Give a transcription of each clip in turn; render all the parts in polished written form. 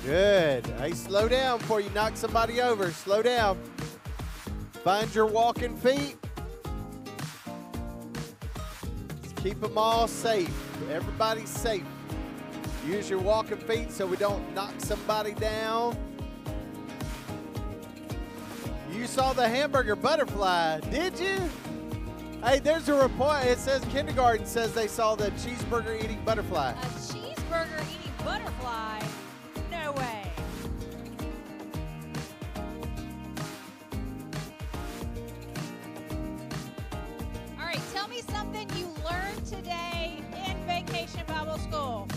Good. Hey, slow down before you knock somebody over. Slow down. Find your walking feet. Just keep them all safe. Everybody's safe. Use your walking feet so we don't knock somebody down. You saw the hamburger butterfly, did you? Hey, there's a report. It says kindergarten says they saw the cheeseburger eating butterfly. A cheeseburger eating butterfly? No way. All right, tell me something you learned today in Vacation Bible School.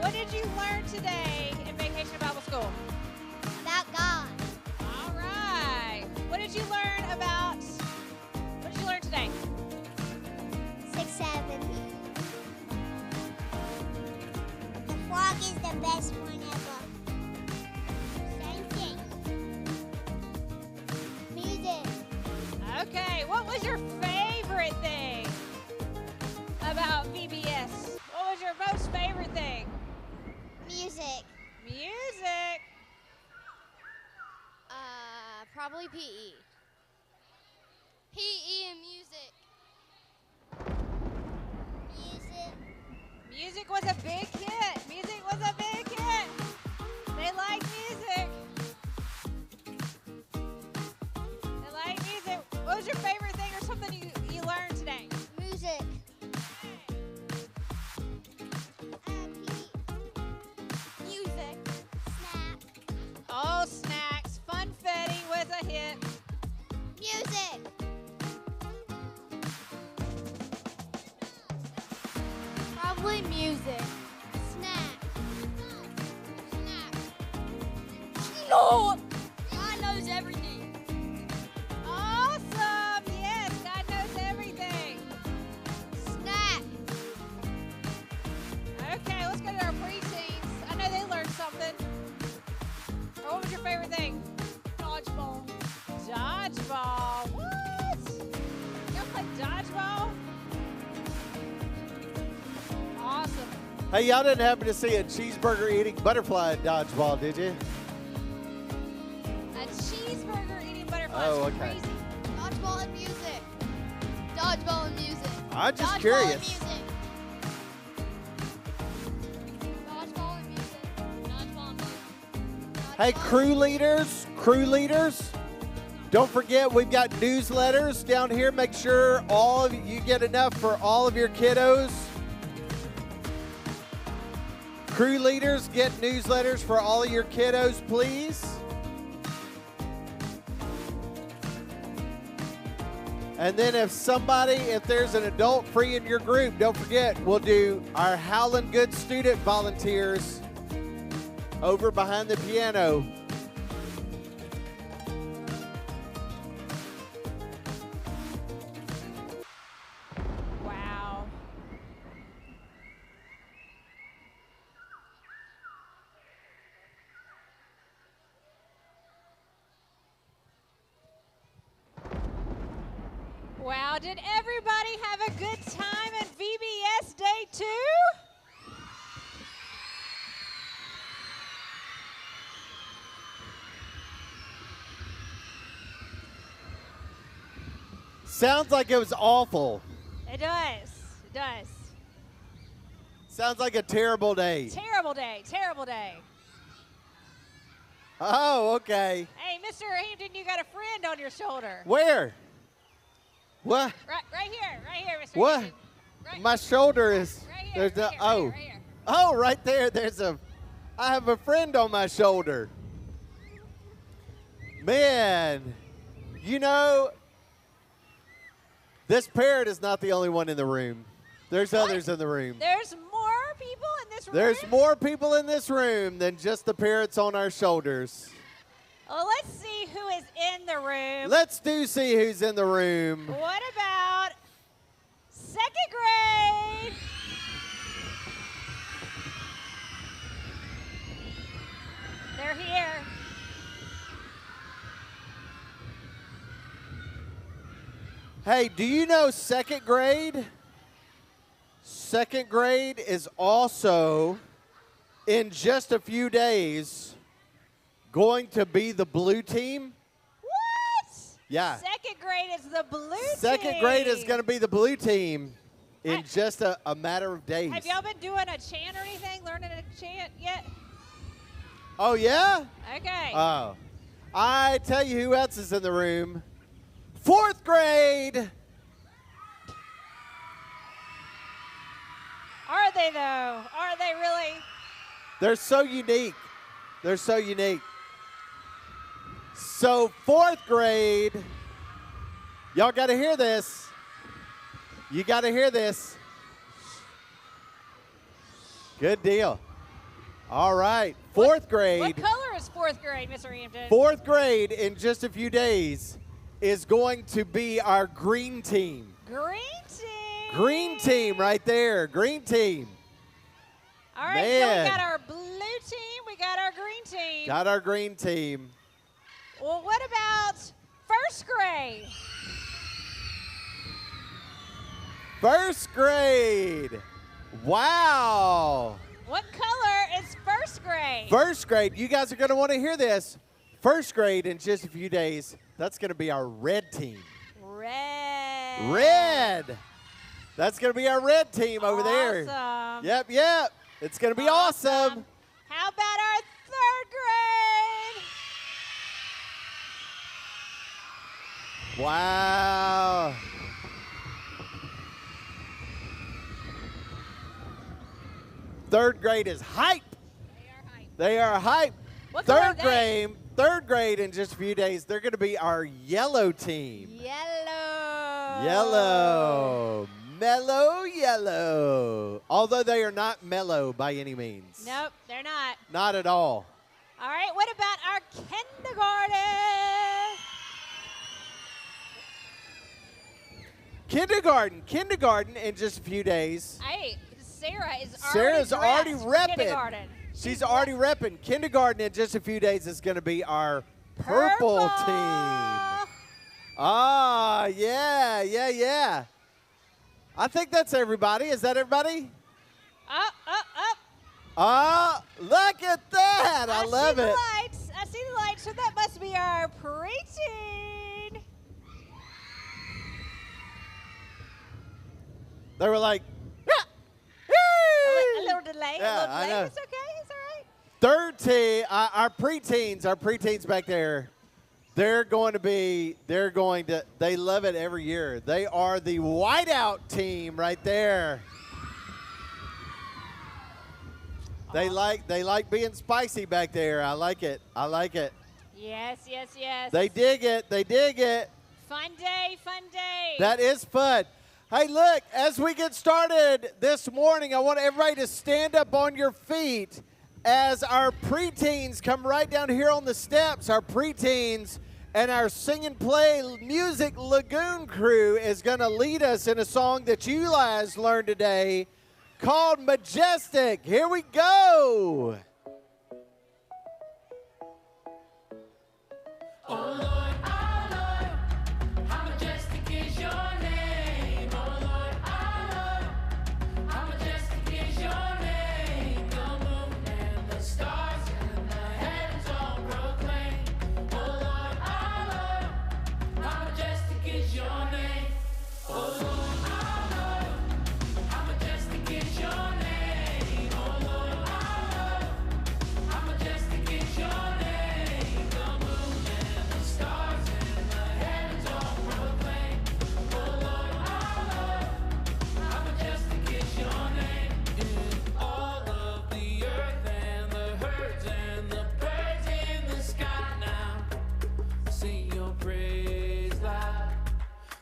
What did you learn today in Vacation Bible School? About God. All right. What did you learn today? 6, 7. The frog is the best one ever. Same thing. Music. Okay, what was your favorite thing about VBS? What was your most favorite thing? Music. Music. Probably PE. PE and music. Music. Music was a big hit. Music was a big hit. They like music. They like music. What was your favorite thing or something you learned today? Music. Music. Snack. Oh, snacks. Funfetti was a hit. Music. Probably music. Snack. Snack. No! God knows everything. Awesome. Yes, God knows everything. Snack. Okay, let's go to our preteens. I know they learned something. Or what was your favorite thing? Dodgeball. Dodgeball. What? You ever play dodgeball? Awesome. Hey, y'all didn't happen to see a cheeseburger eating butterfly at dodgeball, did you? A cheeseburger eating butterfly. Oh, It's okay. crazy. Dodgeball and music. Dodgeball and music. I'm just Dodgeball curious. And music. Dodgeball and music. Dodgeball and music. Hey, crew leaders, don't forget we've got newsletters down here. Make sure all of you get enough for all of your kiddos. Crew leaders, get newsletters for all of your kiddos, please. And then if there's an adult free in your group, don't forget, we'll do our Howlin' Good student volunteers over behind the piano. Wow. Wow, did everybody have a good time at VBS Day 2? Sounds like it was awful. It does. It does. Sounds like a terrible day. Terrible day. Terrible day. Oh, okay. Hey, Mr. Hampton, you got a friend on your shoulder. Where? What? Right here, Mr. What? Hampton. Right, My shoulder is. right here, There's the. right here, Oh. right here. Oh, right there. I have a friend on my shoulder. Man, you know, this parrot is not the only one in the room. There's others in the room. There's more people in this room? There's more people in this room than just the parrots on our shoulders. Well, let's see who is in the room. Let's see who's in the room. What about second grade? They're here. Hey, do you know second grade? Second grade is also in just a few days going to be the blue team. What? Yeah. Second grade is the blue team. Second grade is going to be the blue team in just a matter of days. Have y'all been doing a chant or anything, learning a chant yet? Oh, yeah? Okay. Oh. I tell you who else is in the room. Fourth grade. Are they, though? Are they really? They're so unique. They're so unique. So fourth grade, y'all got to hear this. You got to hear this. Good deal. All right, fourth grade. What color is fourth grade, Mr. Hampton? Fourth grade in just a few days is going to be our green team. Green team. Green team right there. Green team. All right, so Man. we got our blue team, we got our green team. Got our green team. Well, what about first grade? First grade. Wow. What color is first grade? First grade. You guys are going to want to hear this. First grade in just a few days. That's going to be our red team. Red. Red. That's going to be our red team over there. Awesome. Yep. It's going to be awesome. How about our third grade? Wow. Third grade is hype. They are hype. They are hype. What color are Third grade in just a few days, they're going to be our yellow team. Yellow. Yellow. Mellow yellow. Although they are not mellow by any means. Nope, they're not. Not at all. All right, what about our kindergarten? Kindergarten in just a few days. Hey, Sarah's already dressed for repping. kindergarten. She's already repping. Kindergarten in just a few days is going to be our purple team. Ah, yeah. I think that's everybody. Is that everybody? Up. Ah, look at that. I love it. I see the lights, so that must be our preteen. They were like, A little delay. Yeah, a little I delay. know. It's okay. It's all right. third team, our preteens back there, they love it every year. They are the whiteout team right there. They like being spicy back there. I like it. Yes. They dig it. Fun day. That is fun. Hey, look, as we get started this morning, I want everybody to stand up on your feet as our preteens come right down here on the steps. Our preteens and our Sing and Play Music Lagoon crew is going to lead us in a song that you guys learned today called Majestic. Here we go. Oh Lord, how majestic is your name. Oh Lord, how majestic is your name. The moon and the stars and the heavens all proclaim. Oh Lord, how majestic is your name. Oh Lord, how majestic is your name. Oh Lord, how majestic is your name. The moon and the stars and the heavens all proclaim. Oh Lord, how majestic is your name. In all of the earth and the herds and the birds in the sky now, sing your praise loud.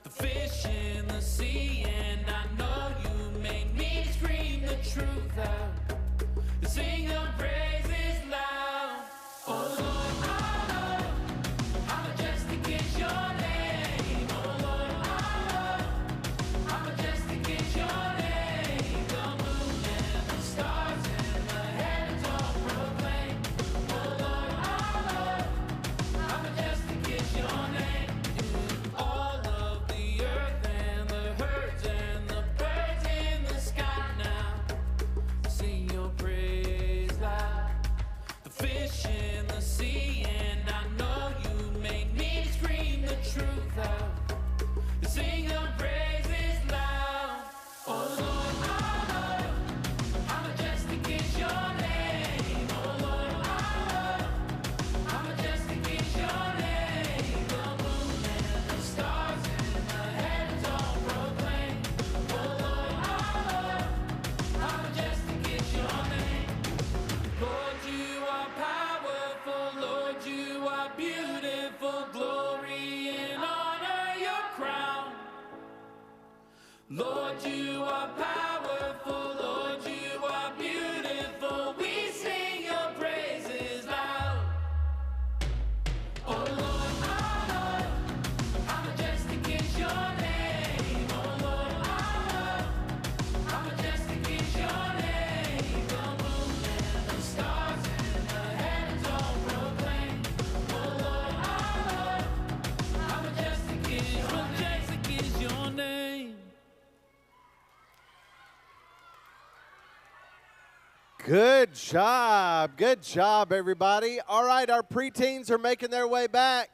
The fish in the sea, and I know you made me scream the truth out. Sing your praises loud. Oh Lord, how majestic is your name. Oh Lord, how majestic is your name. The moon and the stars and the heavens all proclaim. Oh Lord, how majestic is your name. In all of the earth and the herds and the birds in the sky now, sing Good job. Good job, everybody. All right, our preteens are making their way back.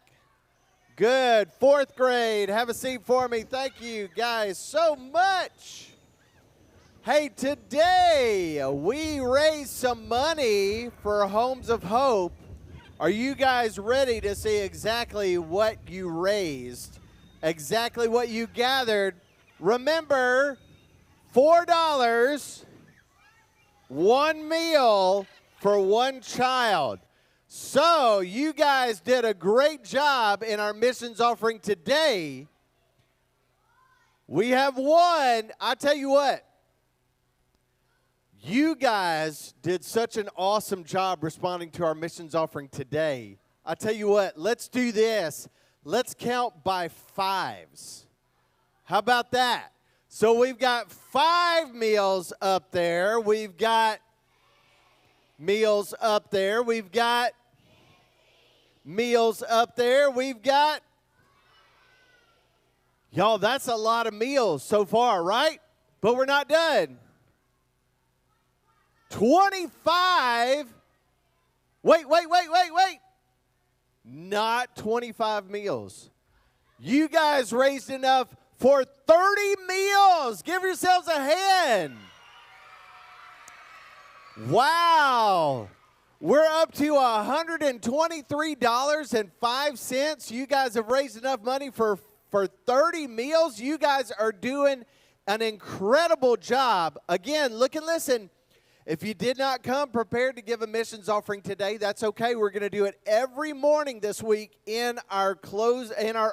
Good. Fourth grade, have a seat for me. Thank you guys so much. Hey, today we raised some money for Homes of Hope. Are you guys ready to see exactly what you raised, exactly what you gathered? Remember, $4, one meal for one child. So you guys did a great job in our missions offering today. We have one. I tell you what, you guys did such an awesome job responding to our missions offering today. I tell you what, let's do this. Let's count by fives. How about that? So we've got 5 meals up there. We've got meals up there. We've got meals up there. We've got, y'all, that's a lot of meals so far, right? But we're not done. 25. Wait. Not 25 meals. You guys raised enough for 30 meals. Give yourselves a hand. Wow. We're up to $123.05. You guys have raised enough money for 30 meals. You guys are doing an incredible job. Again, look and listen. If you did not come prepared to give a missions offering today, that's okay. We're going to do it every morning this week in our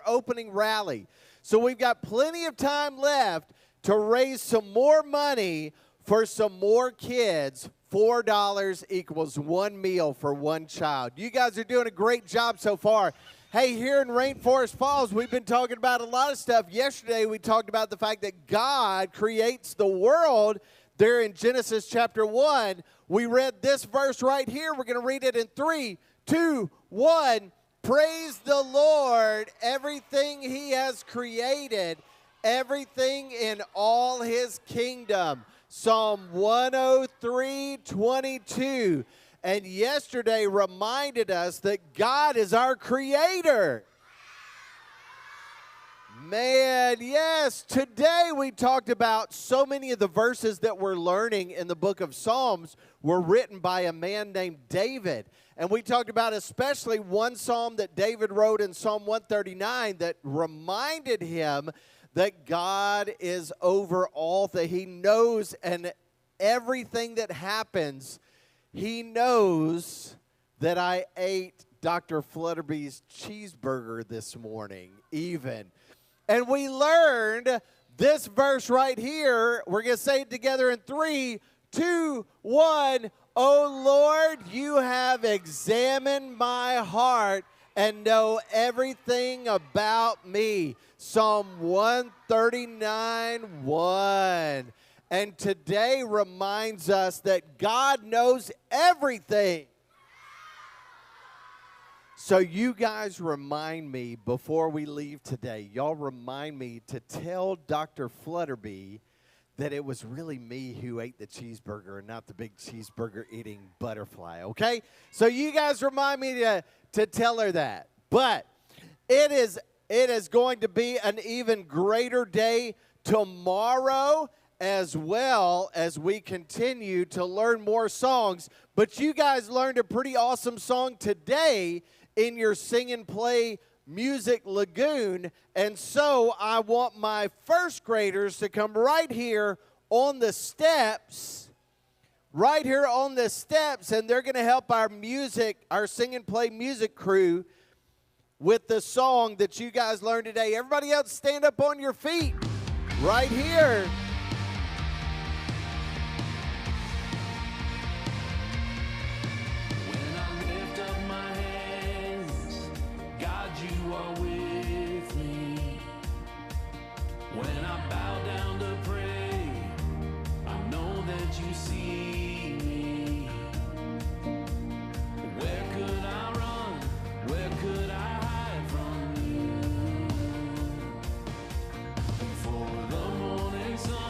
opening rally. So we've got plenty of time left to raise some more money for some more kids. $4 equals one meal for one child. You guys are doing a great job so far. Hey, here in Rainforest Falls, we've been talking about a lot of stuff. Yesterday, we talked about the fact that God creates the world. There in Genesis chapter 1, we read this verse right here. We're going to read it in 3, 2, 1. Praise the Lord, everything he has created, everything in all his kingdom. Psalm 103:22. And yesterday reminded us that God is our creator. Man, yes. Today we talked about so many of the verses that we're learning in the book of Psalms were written by a man named David. And we talked about especially one psalm that David wrote in Psalm 139 that reminded him that God is over all, that he knows, and everything that happens, he knows that I ate Dr. Flutterby's cheeseburger this morning, even. And we learned this verse right here. We're going to say it together in 3, 2, 1. Oh Lord, you have examined my heart and know everything about me. Psalm 139:1. And today reminds us that God knows everything. So you guys remind me before we leave today, y'all remind me to tell Dr. Flutterby that it was really me who ate the cheeseburger and not the big cheeseburger eating butterfly, okay? So you guys remind me to tell her that. But it is going to be an even greater day tomorrow, as well as we continue to learn more songs. But you guys learned a pretty awesome song today in your Sing and Play Music Lagoon. And so I want my first graders to come right here on the steps, and they're going to help our Sing and Play music crew with the song that you guys learned today. Everybody else stand up on your feet right here. When I bow down to pray, I know that you see me. Where could I run? Where could I hide from you? For the morning sun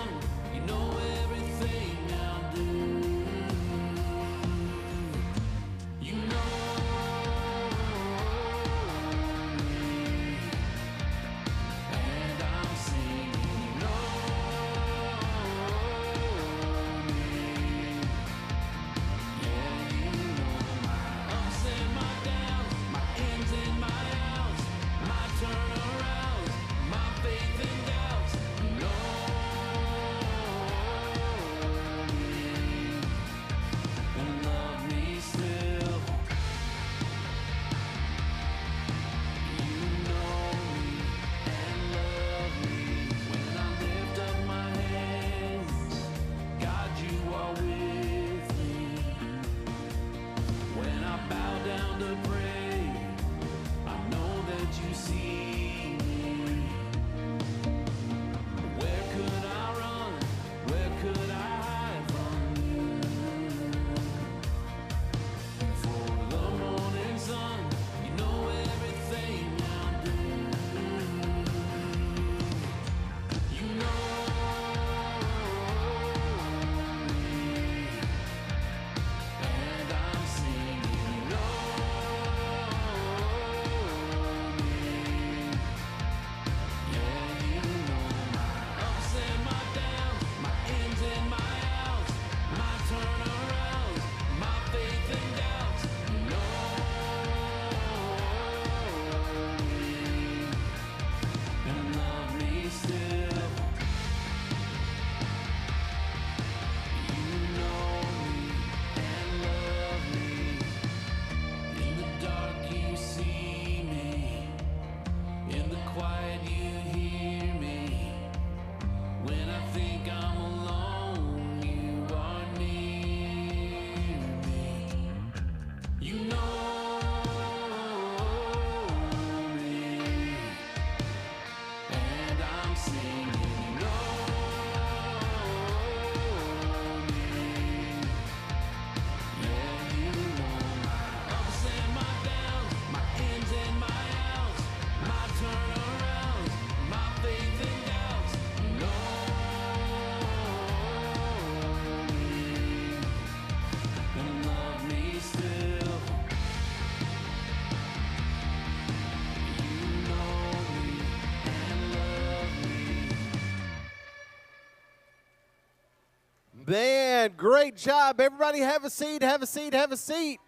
Man, great job. Everybody have a seat, have a seat, have a seat.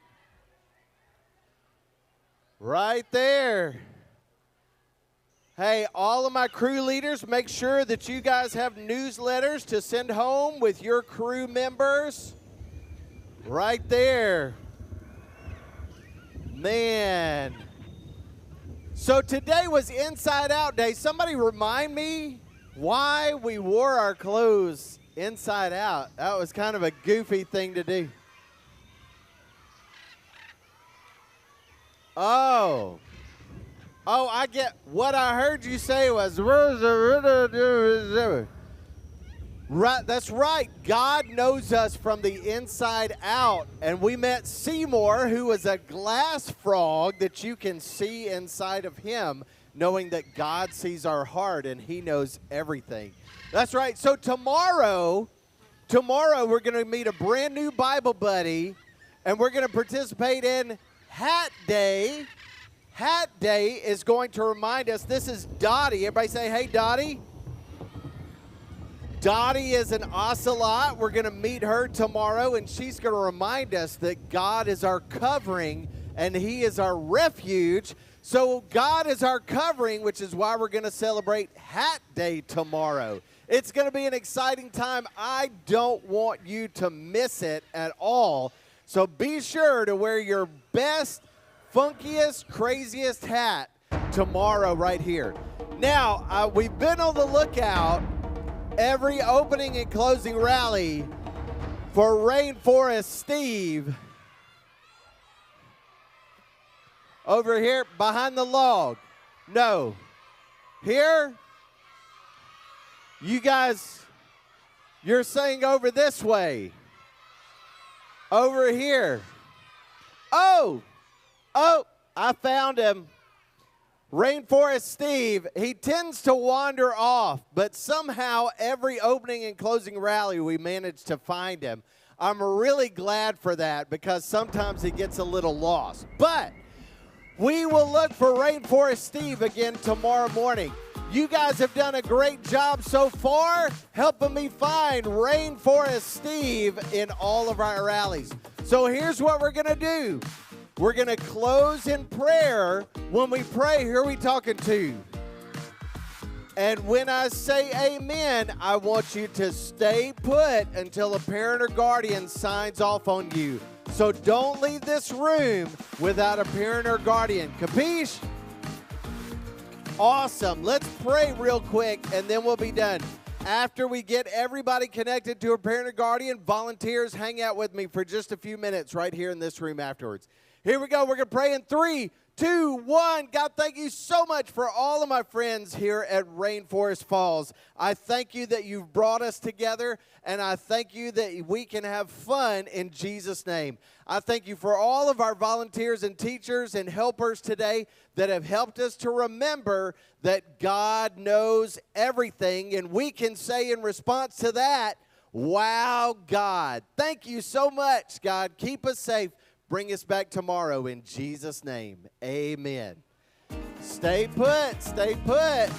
Right there. Hey, all of my crew leaders, make sure that you guys have newsletters to send home with your crew members. Right there. Man. So today was Inside Out Day. Somebody remind me why we wore our clothes inside out. That was kind of a goofy thing to do. Oh, I get what I heard you say was right. That's right. God knows us from the inside out, and we met Seymour, who was a glass frog that you can see inside of him, knowing that God sees our heart and He knows everything. That's right. So tomorrow we're going to meet a brand new Bible buddy, and we're going to participate in Hat Day. Hat Day is going to remind us, this is Dottie. Everybody say, hey, Dottie. Dottie is an ocelot. We're going to meet her tomorrow, and she's going to remind us that God is our covering and He is our refuge. So God is our covering, which is why we're going to celebrate Hat Day tomorrow. It's going to be an exciting time. I don't want you to miss it at all. So be sure to wear your best, funkiest, craziest hat tomorrow right here. Now, we've been on the lookout every opening and closing rally for Rainforest Steve over here behind the log. No. Here? You guys, you're saying over this way. Over here. Oh, I found him. Rainforest Steve, he tends to wander off, but somehow every opening and closing rally we manage to find him. I'm really glad for that because sometimes he gets a little lost. But we will look for Rainforest Steve again tomorrow morning. You guys have done a great job so far helping me find Rainforest Steve in all of our rallies. So here's what we're going to do. We're going to close in prayer. When we pray, who are we talking to? And when I say amen, I want you to stay put until a parent or guardian signs off on you. So don't leave this room without a parent or guardian. Capiche? Awesome. Let's pray real quick, and then we'll be done. After we get everybody connected to a parent or guardian, volunteers, hang out with me for just a few minutes right here in this room afterwards. Here we go. We're going to pray in 3, 2, 1. God, thank you so much for all of my friends here at Rainforest Falls. I thank you that you've brought us together, and I thank you that we can have fun in Jesus' name. I thank you for all of our volunteers and teachers and helpers today that have helped us to remember that God knows everything, and we can say in response to that, wow, God. Thank you so much, God. Keep us safe. Bring us back tomorrow in Jesus' name. Amen. Stay put. Stay put.